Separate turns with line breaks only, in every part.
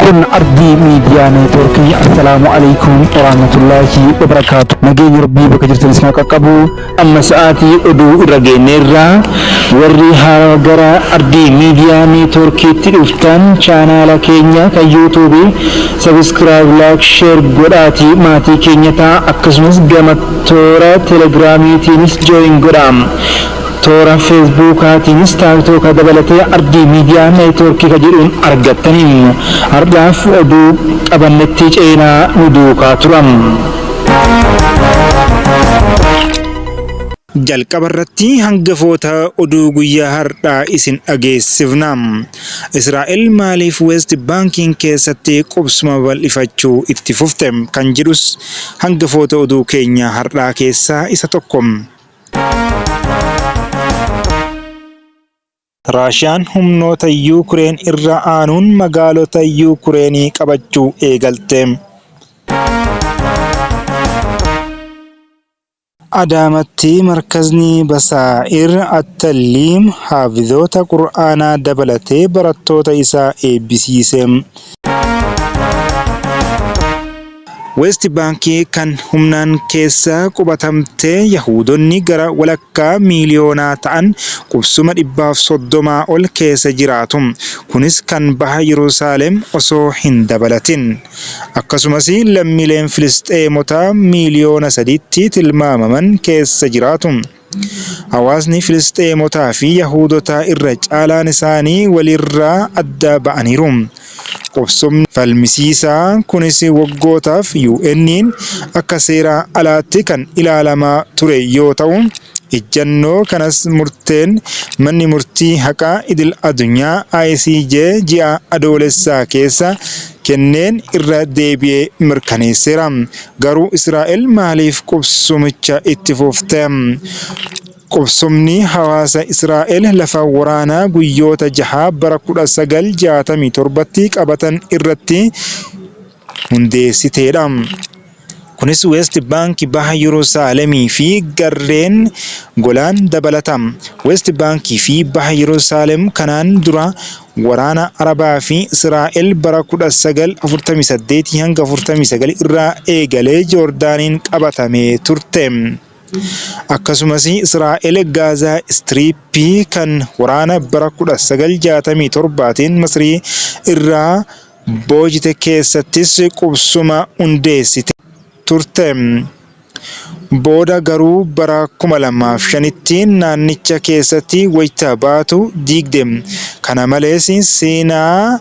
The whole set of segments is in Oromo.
kun Ardii Miidiyaa Neetwoorkii. Assalaamu alaikum warahmatullaahi wabarakaatu. Nageenyi Rabbii bakka jirtanis haa qaqqabu. Amma sa'aatii oduu irra geenyeerraa warri haaraa gara Ardii Miidiyaa Neetwoorkiitti dhuftan chaanaala keenya kan yuutuubii sabiskiraayib, laayik, sheer godhaatii maatii keenya ta'a. Akkasumas gama toora telegiraamiitiinis jooyin godhaa. toora feesbuukaatiinis taaktooka dabalatee Ardii Miidiyaa Neetwoorkii ka jedhuun argattanii har'aaf oduu qabannetti ceenaa nu duukaa turan. Jalqaba irratti hangafoota oduu guyyaa har'aa isin dhageessifna. Israa'el maaliif West Banking keessatti qubsuma bal'ifachuu itti fufte kan jedhus hangafoota oduu keenya har'aa keessaa isa tokko. Raashiyaan humnoota Yuukireen irra aanuun magaalota Yuukireenii qabachuu eegalte. Adaamatti markazni Basaa'ir Attaliim haafizoota Qur'aanaa dabalatee barattoota isaa eebbisiise. West Bankii kan humnaan keessa qubatamtee Yahuudonni gara walakkaa miiliyoonaa ta'an qubsuma 130 ol keessa jiraatu. Kunis kan baha Yerusaalem osoo hin dabalatin. Akkasumas lammiileen Filisxeemotaa miiliyoona 3tti tilmaamaman keessa jiraatu. Hawaasni Filisxeemotaa fi Yahuudotaa irra caalaan isaanii walirraa adda ba'aniiru. Qubsumni falmisiisaa kunis waggootaaf UN'n akka seera alaatti kan ilaalamaa ture yoo ta'u, ejjannoo kanas murteen manni murtii haqaa idil addunyaa ICJ ji'a adoolessaa keessa kenneen irra deebi'ee mirkaneesseera. Garuu Israa'el maaliif qubsumicha itti fufte? Qubsumni hawaasa Israa'el lafa waraanaa guyyoota 6 bara 1967tti qabatan irratti hundeessiteedha. Kunis West Bank baha Yerusaalemii fi garreen Golaan dabalata. West Bank fi baha Yerusaalem kanaan dura waraana Arabaa fi Israa'el bara 1948 hanga 49 irraa eegalee Joordaaniin qabatamee turte. Akkasumas Israa'el Gaazaa Strippii kan waraana bara 1967tiin Masrii irraa boojite keessattis qubsuma hundeessite turte. Booda garuu bara 2005tti naannicha keessatti wayita baatu diigde. Kana malees seenaa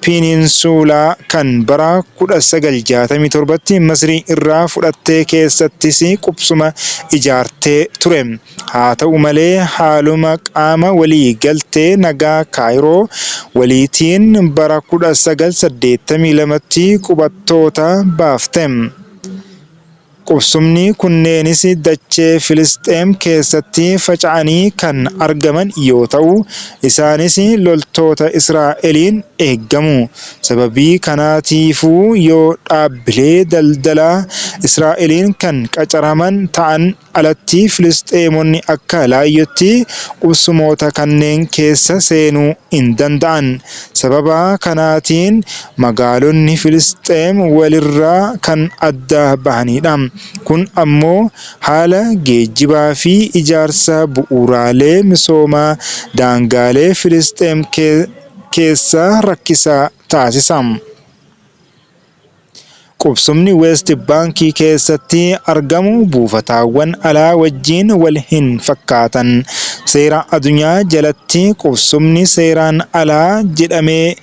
Peninsula kan bara 1967tti Masrii irraa fudhattee keessattis qubsuma ijaartee ture. Haa ta'u malee haaluma qaama walii galtee nagaa Kaayiroo waliitiin bara 1982tti qubattoota baafte. Qubsumni kunneenis dachee Filisxeem keessatti faca'anii kan argaman yoo ta'u, isaanis loltoota Israa'eliin eeggamu. Sababii kanaatiifuu yoo dhaabbilee daldalaa Israa'eliin kan qacaraman ta'an alatti Filisxeemonni akka laayyootti qubsumoota kanneen keessa seenuu hin danda'an. Sababa kanaatiin magaalonni Filisxeem walirraa kan adda bahanidha. Kun ammoo haala geejjibaa fi ijaarsa bu'uuraalee misoomaa daangaalee Filisxeem keessa rakkisaa taasisa. Qubsumni West Bankii keessatti argamu buufataawwan alaa wajjin wal hin fakkaatan. Seera addunyaa jalatti qubsumni seeraan alaa jedhamee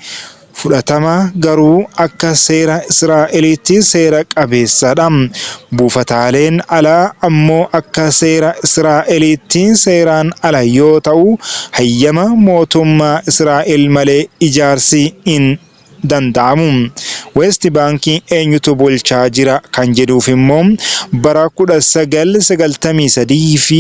fudhatama, garuu akka seera Israa'elitti seera qabeessadha. Buufataaleen alaa ammoo akka seera Israa'elitti seeraan ala yoo ta'u, hayyama mootummaa Israa'el malee ijaarsi hin danda'amu. West Bankii eenyutu bulchaa jira kan jedhuuf immoo bara 1993 fi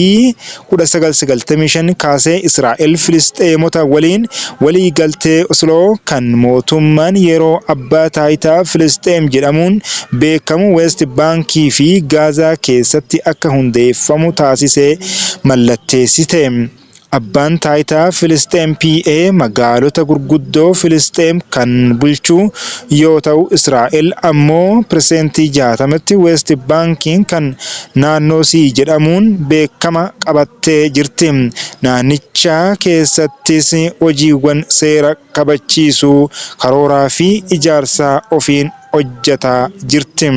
1995 kaasee Israa'el Filisxeemota waliin walii galtee Osloo kan mootummaan yeroo abbaa taayitaa Filisxeem jedhamuun beekamu West Bankii fi Gaazaa keessatti akka hundeeffamu taasisee mallatteessite. Abbaan taayitaa Filisxeem PA magaalota gurguddoo Filisxeem kan bulchu yoo ta'u, Israa'el ammoo persentii 60tti West Bankiin kan naannoo C jedhamuun beekama qabattee jirti. Naannicha keessattis hojiiwwan seera kabachiisuu, karooraa fi ijaarsa ofiin hojjetaa jirti.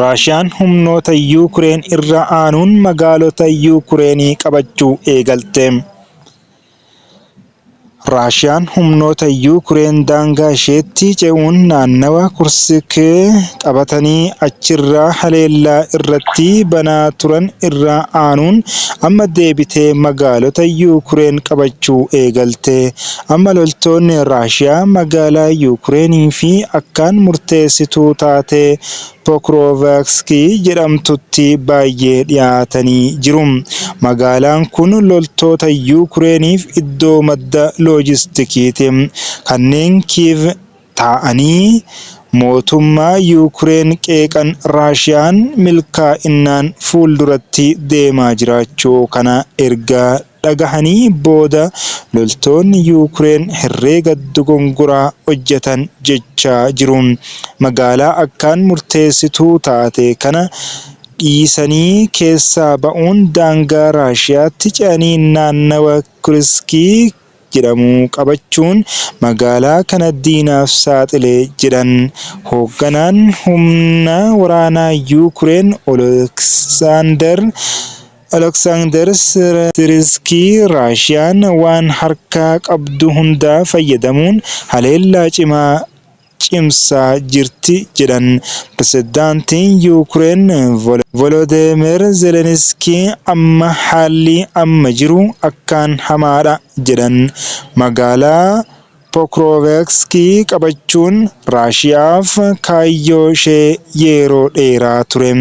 Raashiyaan humnoota Yuukireen irra aanuun magaalota Yuukireenii qabachuu eegalte. Raashiyaan humnoota Yuukireen daangaa isheetti ce'uun naannawa Kursk qabatanii achirraa haleellaa irratti banaa turan irra aanuun amma deebitee magaalota Yuukireen qabachuu eegalte. Amma loltoonni Raashiyaa magaalaa Yuukireenii fi akkaan murteessituu taate Pokrovsk jedhamtutti baay'ee dhiyaatanii jiru. Magaalaan kun loltoota Yuukireeniif iddoo madda loojistikiiti. Kanneen Kiiv ta'anii mootummaa Yuukireen qeeqan Raashiyaan milkaa'inaan fuulduratti deemaa jiraachuu kana ergaa dhagahanii booda loltoonni Yuukireen herreega dogongoraa hojjetan jechaa jiru. Magaalaa akkaan murteessituu taate kana dhiisanii keessaa ba'uun daangaa Raashiyaatti ce'anii naannawa Kurskii jedhamu qabachuun magaalaa kana diinaaf saaxilee jedhan. Hoogganaan humna waraanaa Yuukireen Oleksaandar Siriskii Raashiyaan waan harkaa qabdu hundaa fayyadamuun haleellaa cimaa cimsaa jirti jedhan. Pirezidaantiin Yuukireen Volodymyr Zeleniskii amma haalli amma jiru akkaan hamaadha jedhan. Magaalaa Pokrovsk qabachuun Raashiyaaf kaayyoo ishee yeroo dheeraa ture.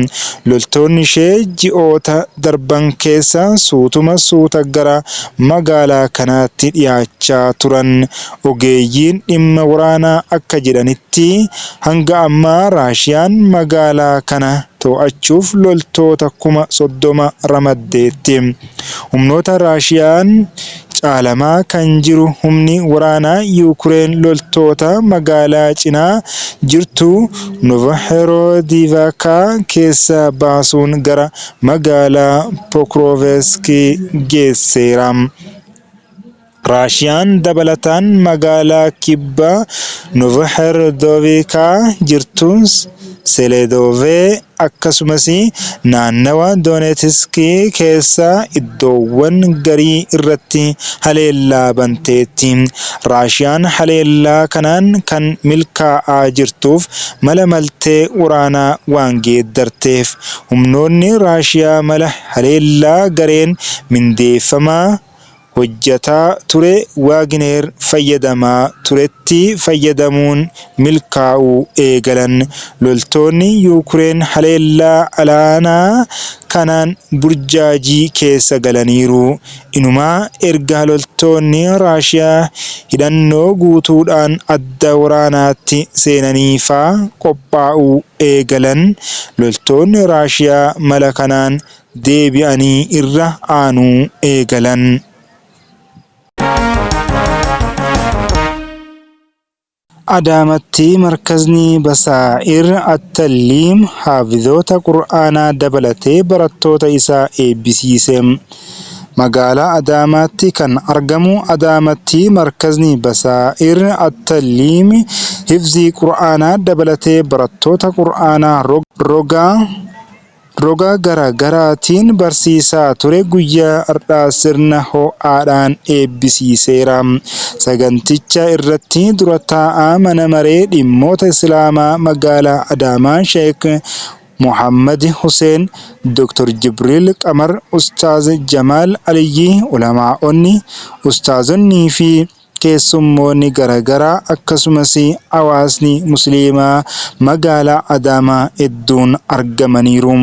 Loltoonni ishee ji'oota darban keessa suuta gara magaalaa kanaatti dhiyaachaa turan. Ogeeyyiin dhimma waraanaa akka jedhanitti hanga ammaa Raashiyaan magaalaa kana to'achuuf loltoota 30,000 ramaddeetti. Humnoota Raashiyaan caalamaa kan jiru humni waraanaa Yuukireen loltoota magaalaa cinaa jirtu Novohorodivka keessa baasuun gara magaalaa Pokrovsk geesseera. Raashiyaan dabalataan magaalaa kibba Novohorodivka jirtu Seledove akkasumas naannawa Donetsk keessa iddoowwan garii irratti haleellaa banteetti. Raashiyaan haleellaa kanaan kan milkaa'aa jirtuuf mala maltee waraanaa waan geeddarteef humnoonni Raashiyaa mala haleellaa gareen mindeeffamaa hojjetaa ture Waagner fayyadamaa turetti fayyadamuun milkaa'uu eegalan. Loltoonni Yuukireen haleellaa alaanaa kanaan burjaajii keessa galaniiru. Inumaa erga loltoonni Raashiyaa hidhannoo guutuudhaan adda waraanaatti seenaniifaa qophaa'uu eegalan, loltoonni Raashiyaa mala kanaan deebi'anii irra aanuu eegalan. Adaamatti markazni Basaa'ir Attaliim haafizoota Qur'aanaa dabalatee barattoota isaa eebbisiise. Magaalaa Adaamaatti kan argamu Adaamatti markazni Basaa'ir Attaliim hifzii Qur'aanaa dabalatee barattoota Qur'aanaa roga garaagaraatiin barsiisaa ture guyyaa har'aa sirna ho'aadhaan eebbisiiseera. Saganticha irratti dura taa'aa mana maree dhimmoota Islaamaa magaalaa Adaamaa Sheek Muhammad Huseen, Dr. Jibril Qamar, Ustaaz Jamaal Aliyyi, ulamaa'onni, ustaazonnii fi keessummoonni garagaraa akkasumas hawaasni musliimaa magaalaa Adaamaa hedduun argamaniiru.